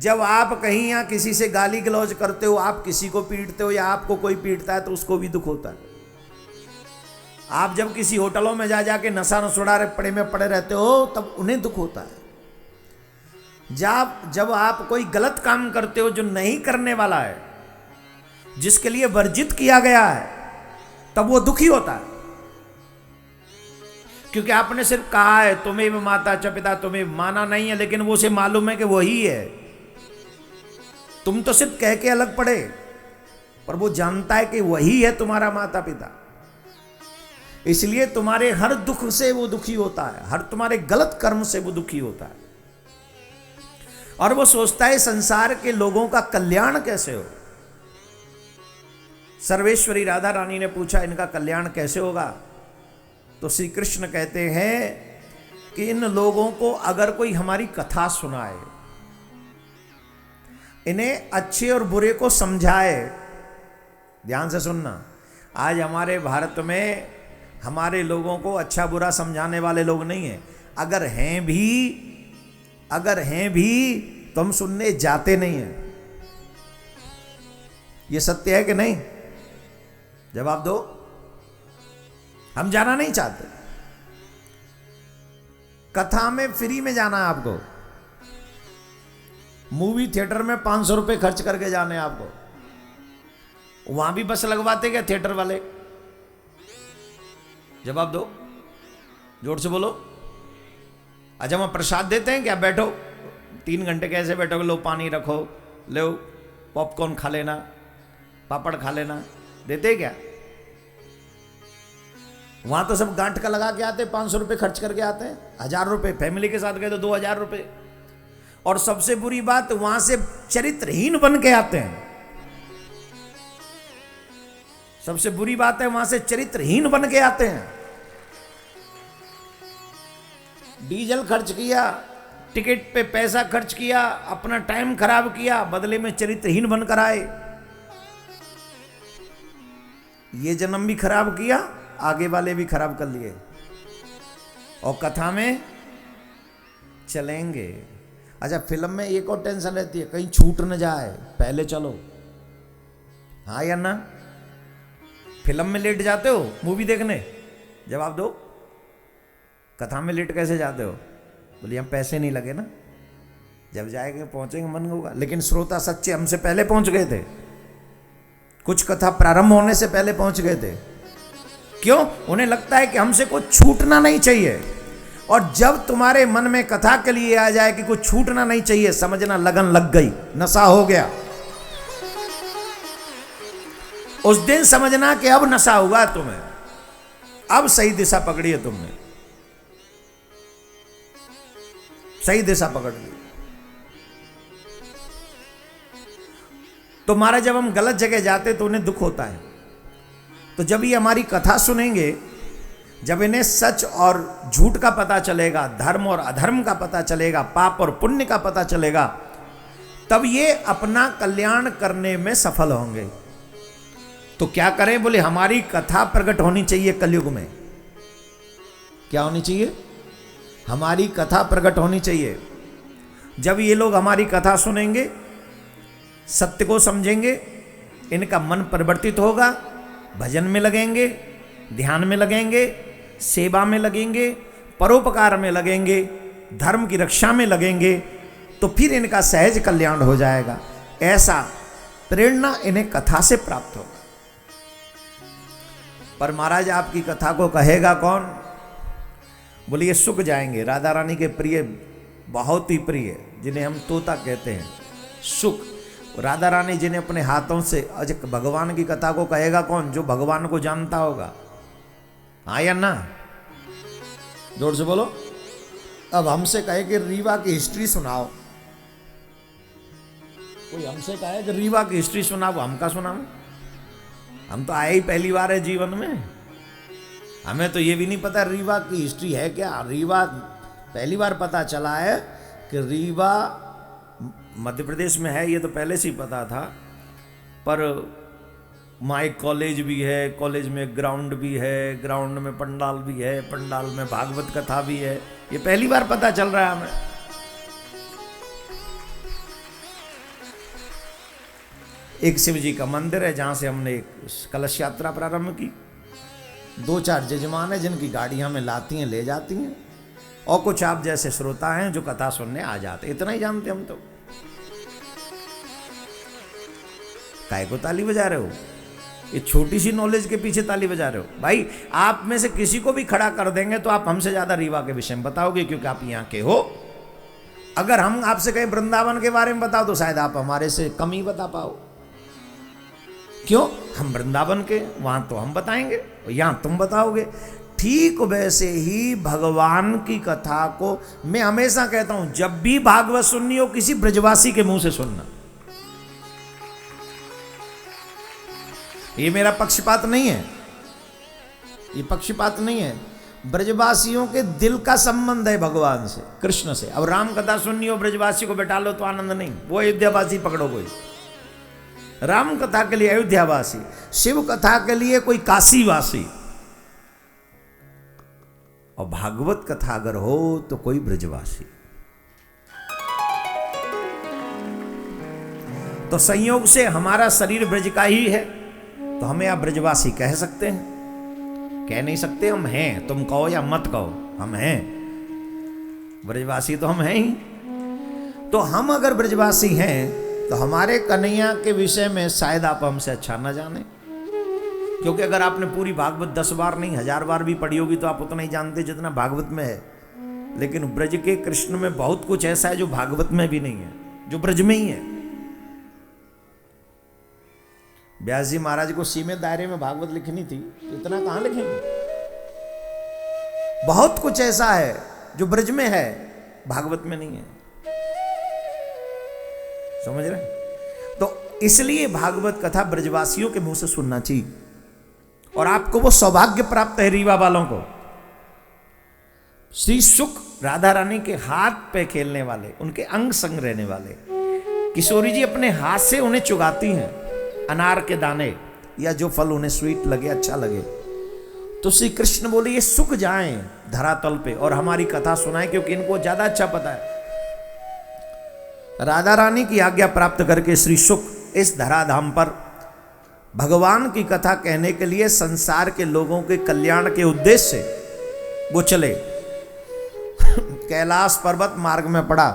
जब आप कहीं या किसी से गाली गलौज करते हो, आप किसी को पीटते हो या आपको कोई पीटता है तो उसको भी दुख होता है। आप जब किसी होटलों में जा जाके नशा नशुड़ा पड़े में पड़े रहते हो तब उन्हें दुख होता है। जब आप कोई गलत काम करते हो जो नहीं करने वाला है, जिसके लिए वर्जित किया गया है, तब वो दुखी होता है। क्योंकि आपने सिर्फ कहा है तुम्हें माता च पिता, तुम्हें माना नहीं है, लेकिन वो उसे मालूम है कि वही है। तुम तो सिर्फ कह के अलग पड़े, पर वो जानता है कि वही है तुम्हारा माता पिता। इसलिए तुम्हारे हर दुख से वो दुखी होता है, हर तुम्हारे गलत कर्म से वो दुखी होता है। और वो सोचता है संसार के लोगों का कल्याण कैसे हो। सर्वेश्वरी राधा रानी ने पूछा इनका कल्याण कैसे होगा, तो श्री कृष्ण कहते हैं कि इन लोगों को अगर कोई हमारी कथा सुनाए, इन्हें अच्छे और बुरे को समझाए। ध्यान से सुनना, आज हमारे भारत में हमारे लोगों को अच्छा बुरा समझाने वाले लोग नहीं हैं। अगर हैं भी तो हम सुनने जाते नहीं हैं। ये सत्य है कि नहीं? जवाब दो। हम जाना नहीं चाहते। कथा में फ्री में जाना है आपको। मूवी थिएटर में 500 रुपए खर्च करके जाने आपको। वहां भी बस लगवाते क्या थिएटर वाले? जवाब दो, जोर से बोलो। अच्छा, वहां प्रसाद देते हैं क्या? बैठो 3 घंटे कैसे बैठोगे? लो पानी रखो, लो पॉपकॉर्न खा लेना, पापड़ खा लेना, देते हैं क्या? वहां तो सब गांठ का लगा के आते, 500 रुपए खर्च करके आते हैं। 1000 रुपए फैमिली के साथ गए तो 2000 रुपए। और सबसे बुरी बात, वहां से चरित्रहीन बन के आते हैं। सबसे बुरी बात है, वहां से चरित्रहीन बन के आते हैं। डीजल खर्च किया, टिकट पे पैसा खर्च किया, अपना टाइम खराब किया, बदले में चरित्रहीन बनकर आए। ये जन्म भी खराब किया, आगे वाले भी खराब कर लिए, और कथा में चलेंगे। अच्छा, फिल्म में एक और टेंशन रहती है, कहीं छूट न जाए, पहले चलो। हाँ या ना? फिल्म में लेट जाते हो मूवी देखने? जवाब दो। कथा में लेट कैसे जाते हो? बोलिए हम पैसे नहीं लगे ना, जब जाएंगे पहुंचेंगे मन होगा। लेकिन श्रोता सच्चे हमसे पहले पहुंच गए थे, कुछ कथा प्रारंभ होने से पहले पहुंच गए थे। क्यों? उन्हें लगता है कि हमसे कुछ छूटना नहीं चाहिए। और जब तुम्हारे मन में कथा के लिए आ जाए कि कुछ छूटना नहीं चाहिए, समझना लगन लग गई, नशा हो गया। उस दिन समझना कि अब नशा हुआ तुम्हें, अब सही दिशा पकड़ी है तुमने, सही दिशा पकड़ ली। तो महाराज, जब हम गलत जगह जाते तो उन्हें दुख होता है। तो जब ये हमारी कथा सुनेंगे, जब इन्हें सच और झूठ का पता चलेगा, धर्म और अधर्म का पता चलेगा, पाप और पुण्य का पता चलेगा, तब ये अपना कल्याण करने में सफल होंगे। तो क्या करें? बोले हमारी कथा प्रकट होनी चाहिए कलयुग में। क्या होनी चाहिए? हमारी कथा प्रकट होनी चाहिए। जब ये लोग हमारी कथा सुनेंगे, सत्य को समझेंगे, इनका मन परिवर्तित होगा, भजन में लगेंगे, ध्यान में लगेंगे, सेवा में लगेंगे, परोपकार में लगेंगे, धर्म की रक्षा में लगेंगे, तो फिर इनका सहज कल्याण हो जाएगा। ऐसा प्रेरणा इन्हें कथा से प्राप्त होगा। पर महाराज, आपकी कथा को कहेगा कौन? बोलिए सुख जाएंगे। राधा रानी के प्रिय, बहुत ही प्रिय, जिन्हें हम तोता कहते हैं, सुख। राधा रानी जिन्हें अपने हाथों से, अजक भगवान की कथा को कहेगा कौन? जो भगवान को जानता होगा। हाँ या ना? जोर से बोलो। अब हमसे कहे कि रीवा की हिस्ट्री सुनाओ, कोई हमसे कहे कि रीवा की हिस्ट्री सुनाओ, हम का सुनाओ? हम तो आए ही पहली बार है जीवन में, हमें तो ये भी नहीं पता रीवा की हिस्ट्री है क्या। रीवा पहली बार पता चला है कि रीवा मध्य प्रदेश में है, ये तो पहले से ही पता था। पर वहाँ एक कॉलेज भी है, कॉलेज में ग्राउंड भी है, ग्राउंड में पंडाल भी है, पंडाल में भागवत कथा भी है, ये पहली बार पता चल रहा है हमें। एक शिव जी का मंदिर है जहाँ से हमने एक कलश यात्रा प्रारंभ की। 2-4 जजमान है जिनकी गाड़ियाँ में लाती हैं ले जाती हैं, और कुछ आप जैसे श्रोता हैं जो कथा सुनने आ जाते। इतना ही जानते हम तो। काय को ताली बजा रहे हो? ये छोटी सी नॉलेज के पीछे ताली बजा रहे हो? भाई आप में से किसी को भी खड़ा कर देंगे तो आप हमसे ज्यादा रीवा के विषय में बताओगे, क्योंकि आप यहाँ के हो। अगर हम आपसे कहीं वृंदावन के बारे में बताओ तो शायद आप हमारे से कम ही बता पाओ। क्यों? हम वृंदावन के, वहां तो हम बताएंगे, यहां तुम बताओगे। ठीक वैसे ही भगवान की कथा को मैं हमेशा कहता हूं, जब भी भागवत सुननी हो किसी ब्रजवासी के मुंह से सुनना। ये मेरा पक्षपात नहीं है, ये पक्षपात नहीं है। ब्रजवासियों के दिल का संबंध है भगवान से, कृष्ण से। अब राम कथा सुननी हो ब्रजवासी को बैठा लो तो आनंद नहीं, वो अयोध्यावासी पकड़ो कोई। राम कथा के लिए अयोध्यावासी, शिव कथा के लिए कोई काशीवासी, और भागवत कथा अगर हो तो कोई ब्रजवासी। तो संयोग से हमारा शरीर ब्रज का ही है, तो हमें आप ब्रजवासी कह सकते हैं? कह नहीं सकते। हम हैं, तुम कहो या मत कहो, हम हैं ब्रजवासी, तो हम हैं ही। तो हम अगर ब्रजवासी हैं तो हमारे कन्हैया के विषय में शायद आप हमसे अच्छा ना जाने, क्योंकि अगर आपने पूरी भागवत 10 बार नहीं 1000 बार भी पढ़ी होगी तो आप उतना ही जानते जितना भागवत में है। लेकिन ब्रज के कृष्ण में बहुत कुछ ऐसा है जो भागवत में भी नहीं है, जो ब्रज में ही है। व्यास जी महाराज को सीमित दायरे में भागवत लिखनी थी तो इतना कहां लिखेंगे? बहुत कुछ ऐसा है जो ब्रज में है, भागवत में नहीं है। समझ रहे? तो इसलिए भागवत कथा ब्रजवासियों के मुंह से सुनना चाहिए। और आपको वो सौभाग्य प्राप्त है रीवा वालों को। श्री शुक राधा रानी के हाथ पे खेलने वाले, उनके अंग संग रहने वाले किशोरी जी अपने हाथ से उन्हें चुगाती हैं अनार के दाने या जो फल उन्हें स्वीट लगे, अच्छा लगे। तो श्री कृष्ण बोले ये सूख जाएं धरातल पे और हमारी कथा सुनाएं, क्योंकि इनको ज्यादा अच्छा पता है। राधा रानी की आज्ञा प्राप्त करके श्री शुक इस धराधाम पर भगवान की कथा कहने के लिए संसार के लोगों के कल्याण के उद्देश्य से वो चले। कैलाश पर्वत मार्ग में पड़ा।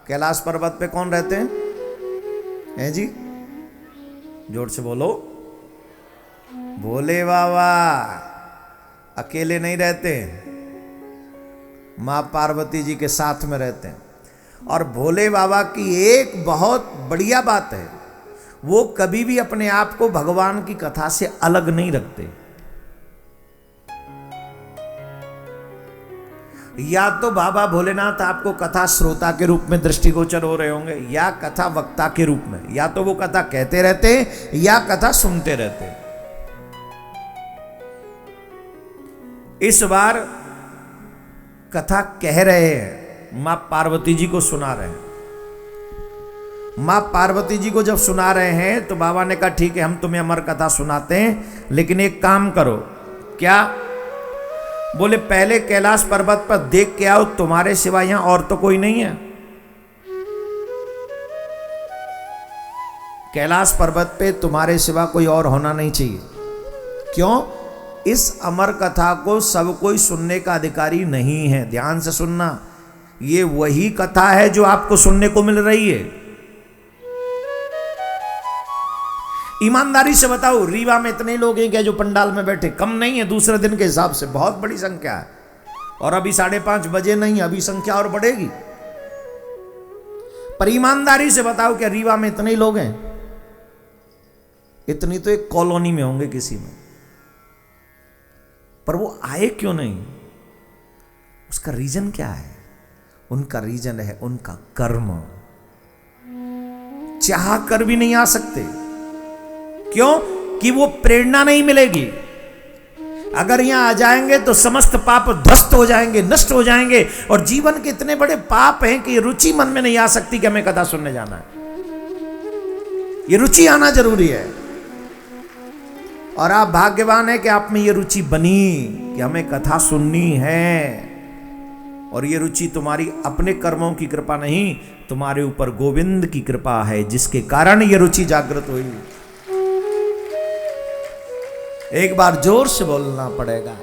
कैलाश पर्वत पे कौन रहते हैं जी? जोर से बोलो। भोले बाबा अकेले नहीं रहते, मां पार्वती जी के साथ में रहते हैं। और भोले बाबा की एक बहुत बढ़िया बात है, वो कभी भी अपने आप को भगवान की कथा से अलग नहीं रखते। या तो बाबा भोलेनाथ आपको कथा श्रोता के रूप में दृष्टिगोचर हो रहे होंगे, या कथा वक्ता के रूप में। या तो वो कथा कहते रहते या कथा सुनते रहते। इस बार कथा कह रहे हैं, मां पार्वती जी को सुना रहे हैं। मां पार्वती जी को जब सुना रहे हैं तो बाबा ने कहा ठीक है हम तुम्हें अमर कथा सुनाते हैं, लेकिन एक काम करो। क्या? बोले पहले कैलाश पर्वत पर देख के आओ, तुम्हारे सिवा यहां और तो कोई नहीं है। कैलाश पर्वत पे तुम्हारे सिवा कोई और होना नहीं चाहिए। क्यों? इस अमर कथा को सब कोई सुनने का अधिकारी नहीं है। ध्यान से सुनना, ये वही कथा है जो आपको सुनने को मिल रही है। ईमानदारी से बताओ, रीवा में इतने लोग हैं क्या जो पंडाल में बैठे? कम नहीं है, दूसरे दिन के हिसाब से बहुत बड़ी संख्या है। और अभी 5:30 बजे नहीं, अभी संख्या और बढ़ेगी। पर ईमानदारी से बताओ, क्या रीवा में इतने लोग हैं? इतनी तो एक कॉलोनी में होंगे किसी में। पर वो आए क्यों नहीं? उसका रीजन क्या है? उनका रीजन है उनका कर्म। चाह कर भी नहीं आ सकते। क्यों? कि वो प्रेरणा नहीं मिलेगी। अगर यहां आ जाएंगे तो समस्त पाप ध्वस्त हो जाएंगे, नष्ट हो जाएंगे। और जीवन के इतने बड़े पाप हैं कि रुचि मन में नहीं आ सकती कि हमें कथा सुनने जाना है। ये रुचि आना जरूरी है। और आप भाग्यवान हैं कि आप में ये रुचि बनी कि हमें कथा सुननी है। और ये रुचि तुम्हारी अपने कर्मों की कृपा नहीं, तुम्हारे ऊपर गोविंद की कृपा है, जिसके कारण ये रुचि जागृत हुई। एक बार जोर से बोलना पड़ेगा।